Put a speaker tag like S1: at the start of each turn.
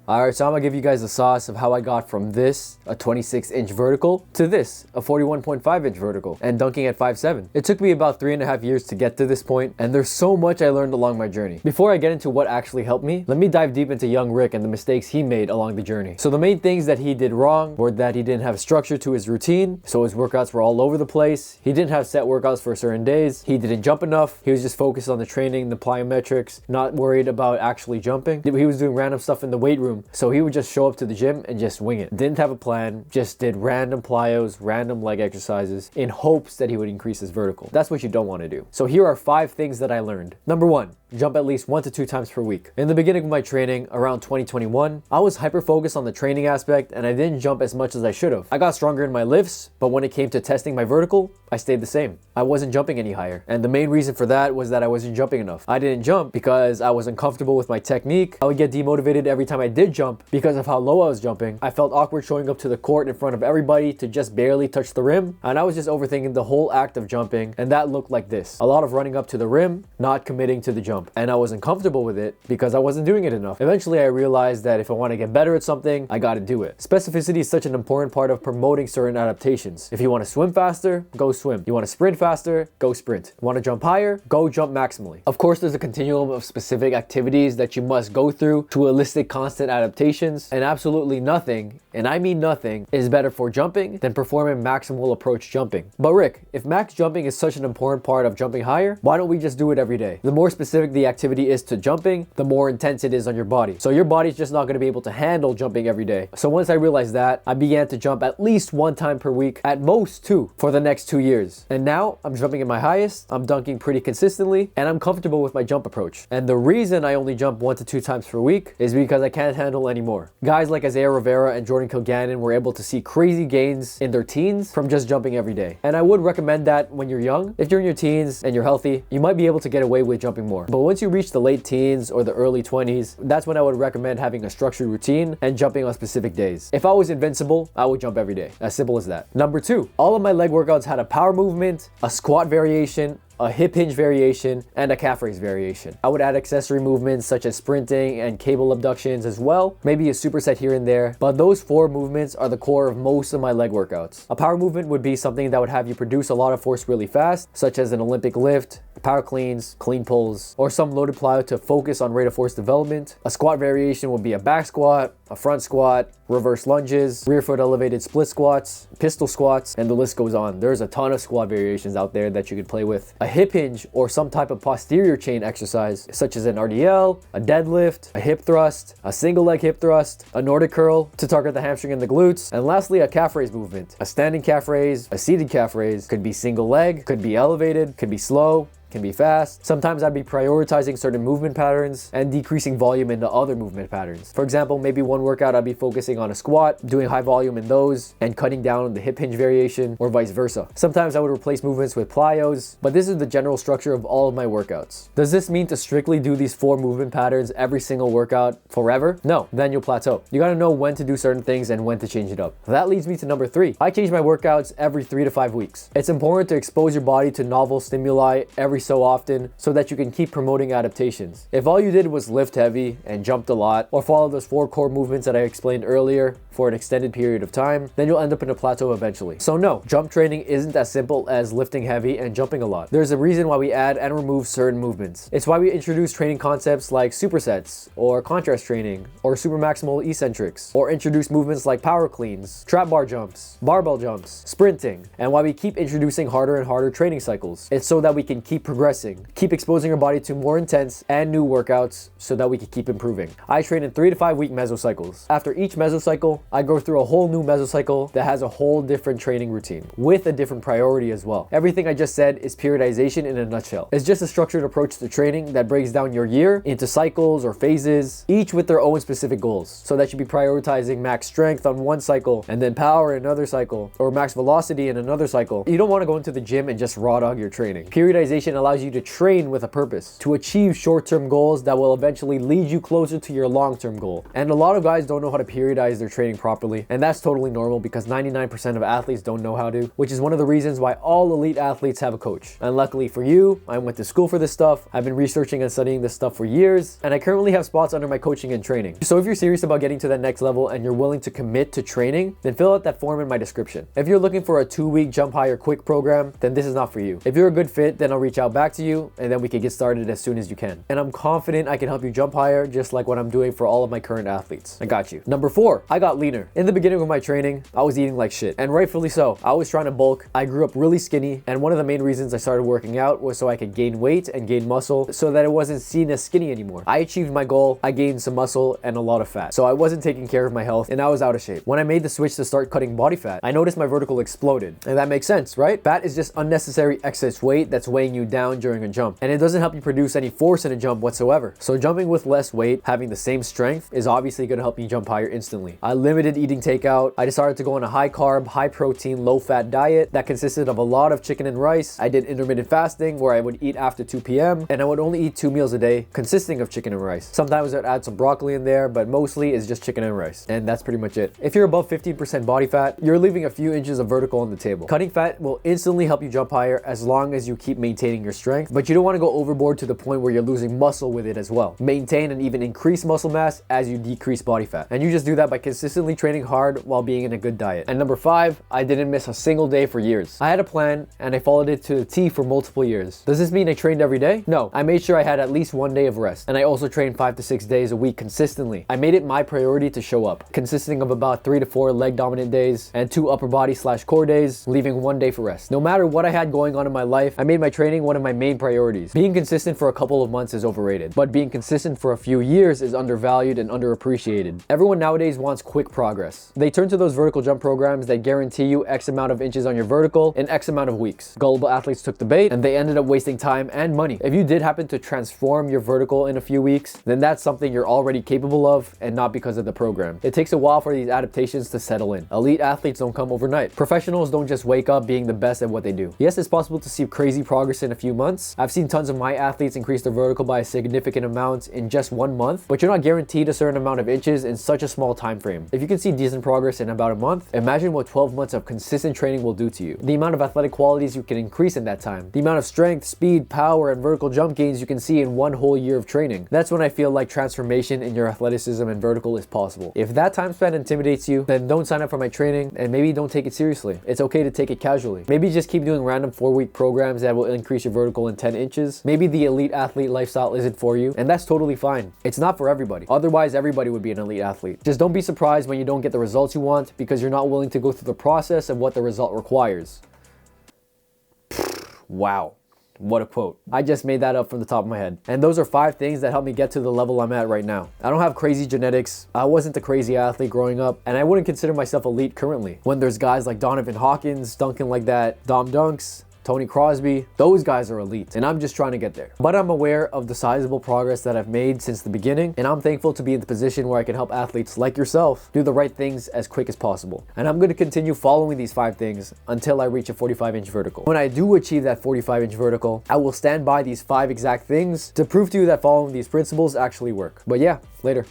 S1: Alright, so I'm gonna give you guys the sauce of how I got from this, a 26-inch vertical, to this, a 41.5-inch vertical, and dunking at 5'7". It took me about 3.5 years to get to this point, and there's so much I learned along my journey. Before I get into what actually helped me, let me dive deep into young Rick and the mistakes he made along the journey. So the main things that he did wrong were that he didn't have structure to his routine, so his workouts were all over the place. He didn't have set workouts for certain days. He didn't jump enough. He was just focused on the training, the plyometrics, not worried about actually jumping. He was doing random stuff in the weight room, so he would just show up to the gym and just wing it. Didn't have a plan, just did random plyos, random leg exercises in hopes that he would increase his vertical. That's what you don't want to do. So here are 5 things that I learned. Number 1, jump at least 1 to 2 times per week. In the beginning of my training, around 2021, I was hyper focused on the training aspect and I didn't jump as much as I should have. I got stronger in my lifts, but when it came to testing my vertical, I stayed the same. I wasn't jumping any higher. And the main reason for that was that I wasn't jumping enough. I didn't jump because I was uncomfortable with my technique. I would get demotivated every time I did jump because of how low I was jumping. I felt awkward showing up to the court in front of everybody to just barely touch the rim. And I was just overthinking the whole act of jumping. And that looked like this. A lot of running up to the rim, not committing to the jump. And I wasn't comfortable with it because I wasn't doing it enough. Eventually, I realized that if I want to get better at something, I gotta do it. Specificity is such an important part of promoting certain adaptations. If you want to swim faster, go swim. You want to sprint faster, go sprint. You want to jump higher, go jump maximally. Of course, there's a continuum of specific activities that you must go through to elicit constant adaptations, and absolutely nothing, and I mean nothing, is better for jumping than performing maximal approach jumping. But Rick, if max jumping is such an important part of jumping higher, why don't we just do it every day? The more specific the activity is to jumping, the more intense it is on your body. So your body's just not going to be able to handle jumping every day. So once I realized that, I began to jump at least 1 time per week, at most 2, for the next 2 years. And now I'm jumping at my highest, I'm dunking pretty consistently, and I'm comfortable with my jump approach. And the reason I only jump 1 to 2 times per week is because I can't handle anymore. Guys like Isaiah Rivera and Jordan Kilgannon were able to see crazy gains in their teens from just jumping every day. And I would recommend that when you're young. If you're in your teens and you're healthy, you might be able to get away with jumping more. But once you reach the late teens or the early 20s, that's when I would recommend having a structured routine and jumping on specific days. If I was invincible, I would jump every day. As simple as that. Number 2, all of my leg workouts had a power movement, a squat variation, a hip hinge variation, and a calf raise variation. I would add accessory movements such as sprinting and cable abductions as well, maybe a superset here and there, but those 4 movements are the core of most of my leg workouts. A power movement would be something that would have you produce a lot of force really fast, such as an Olympic lift, power cleans, clean pulls, or some loaded plyo to focus on rate of force development. A squat variation would be a back squat, a front squat, reverse lunges, rear foot elevated split squats, pistol squats, and the list goes on. There's a ton of squat variations out there that you could play with. A hip hinge or some type of posterior chain exercise, such as an RDL, a deadlift, a hip thrust, a single leg hip thrust, a Nordic curl to target the hamstring and the glutes, and lastly, a calf raise movement. A standing calf raise, a seated calf raise, could be single leg, could be elevated, could be slow, can be fast. Sometimes I'd be prioritizing certain movement patterns and decreasing volume into other movement patterns. For example, maybe one workout I'd be focusing on a squat, doing high volume in those, and cutting down on the hip hinge variation, or vice versa. Sometimes I would replace movements with plyos, but this is the general structure of all of my workouts. Does this mean to strictly do these 4 movement patterns every single workout forever? No, then you'll plateau. You gotta know when to do certain things and when to change it up. That leads me to number 3. I change my workouts every 3 to 5 weeks. It's important to expose your body to novel stimuli every so often so that you can keep promoting adaptations. If all you did was lift heavy and jumped a lot, or follow those 4 core movements that I explained earlier for an extended period of time, then you'll end up in a plateau eventually. So no, jump training isn't as simple as lifting heavy and jumping a lot. There's a reason why we add and remove certain movements. It's why we introduce training concepts like supersets, or contrast training, or super maximal eccentrics, or introduce movements like power cleans, trap bar jumps, barbell jumps, sprinting, and why we keep introducing harder and harder training cycles. It's so that we can keep progressing, keep exposing our body to more intense and new workouts so that we can keep improving. I train in 3 to 5 week mesocycles. After each mesocycle, I go through a whole new mesocycle that has a whole different training routine with a different priority as well. Everything I just said is periodization in a nutshell. It's just a structured approach to training that breaks down your year into cycles or phases, each with their own specific goals, so that you'd be prioritizing max strength on one cycle and then power in another cycle, or max velocity in another cycle. You don't want to go into the gym and just raw dog your training. Periodization allows you to train with a purpose, to achieve short-term goals that will eventually lead you closer to your long-term goal. And a lot of guys don't know how to periodize their training properly, and that's totally normal because 99% of athletes don't know how to, which is one of the reasons why all elite athletes have a coach. And luckily for you, I went to school for this stuff. I've been researching and studying this stuff for years, and I currently have spots under my coaching and training. So if you're serious about getting to that next level and you're willing to commit to training, then fill out that form in my description. If you're looking for a 2-week jump higher quick program, then this is not for you. If you're a good fit, then I'll reach out back to you and then we can get started as soon as you can. And I'm confident I can help you jump higher just like what I'm doing for all of my current athletes. I got you. Number 4, I got leaner. In the beginning of my training, I was eating like shit, and rightfully so. I was trying to bulk. I grew up really skinny, and one of the main reasons I started working out was so I could gain weight and gain muscle so that it wasn't seen as skinny anymore. I achieved my goal. I gained some muscle and a lot of fat. So I wasn't taking care of my health and I was out of shape. When I made the switch to start cutting body fat, I noticed my vertical exploded. And that makes sense, right? Fat is just unnecessary excess weight that's weighing you down during a jump, and it doesn't help you produce any force in a jump whatsoever. So jumping with less weight, having the same strength, is obviously going to help you jump higher instantly. I limited eating takeout. I decided to go on a high carb, high protein, low fat diet that consisted of a lot of chicken and rice. I did intermittent fasting where I would eat after 2 p.m. and I would only eat 2 meals a day consisting of chicken and rice. Sometimes I'd add some broccoli in there, but mostly it's just chicken and rice. And that's pretty much it. If you're above 15% body fat, you're leaving a few inches of vertical on the table. Cutting fat will instantly help you jump higher as long as you keep maintaining your strength, but you don't want to go overboard to the point where you're losing muscle with it as well. Maintain and even increase muscle mass as you decrease body fat. And you just do that by consistently training hard while being in a good diet. And number 5, I didn't miss a single day for years. I had a plan and I followed it to the T for multiple years. Does this mean I trained every day? No, I made sure I had at least 1 day of rest, and I also trained 5 to 6 days a week consistently. I made it my priority to show up, consisting of about 3 to 4 leg dominant days and 2 upper body / core days, leaving 1 day for rest. No matter what I had going on in my life, I made my training one of my main priorities. Being consistent for a couple of months is overrated, but being consistent for a few years is undervalued and underappreciated. Everyone nowadays wants quick progress. They turn to those vertical jump programs that guarantee you X amount of inches on your vertical in X amount of weeks. Gullible athletes took the bait and they ended up wasting time and money. If you did happen to transform your vertical in a few weeks, then that's something you're already capable of and not because of the program. It takes a while for these adaptations to settle in. Elite athletes don't come overnight. Professionals don't just wake up being the best at what they do. Yes, it's possible to see crazy progress in a few months. I've seen tons of my athletes increase their vertical by a significant amount in just 1 month, but you're not guaranteed a certain amount of inches in such a small time frame. If you can see decent progress in about a month, imagine what 12 months of consistent training will do to you. The amount of athletic qualities you can increase in that time. The amount of strength, speed, power, and vertical jump gains you can see in 1 whole year of training. That's when I feel like transformation in your athleticism and vertical is possible. If that time span intimidates you, then don't sign up for my training and maybe don't take it seriously. It's okay to take it casually. Maybe just keep doing random 4-week programs that will increase your vertical in 10 inches. Maybe the elite athlete lifestyle isn't for you, and that's totally fine. It's not for everybody. Otherwise, everybody would be an elite athlete. Just don't be surprised when you don't get the results you want because you're not willing to go through the process of what the result requires. Wow. What a quote. I just made that up from the top of my head. And those are 5 things that helped me get to the level I'm at right now. I don't have crazy genetics. I wasn't a crazy athlete growing up, and I wouldn't consider myself elite currently. When there's guys like Donovan Hawkins dunking like that, Dom Dunks, Tony Crosby, those guys are elite, and I'm just trying to get there. But I'm aware of the sizable progress that I've made since the beginning, and I'm thankful to be in the position where I can help athletes like yourself do the right things as quick as possible. And I'm going to continue following these 5 things until I reach a 45-inch vertical. When I do achieve that 45-inch vertical, I will stand by these 5 exact things to prove to you that following these principles actually work. But yeah, later.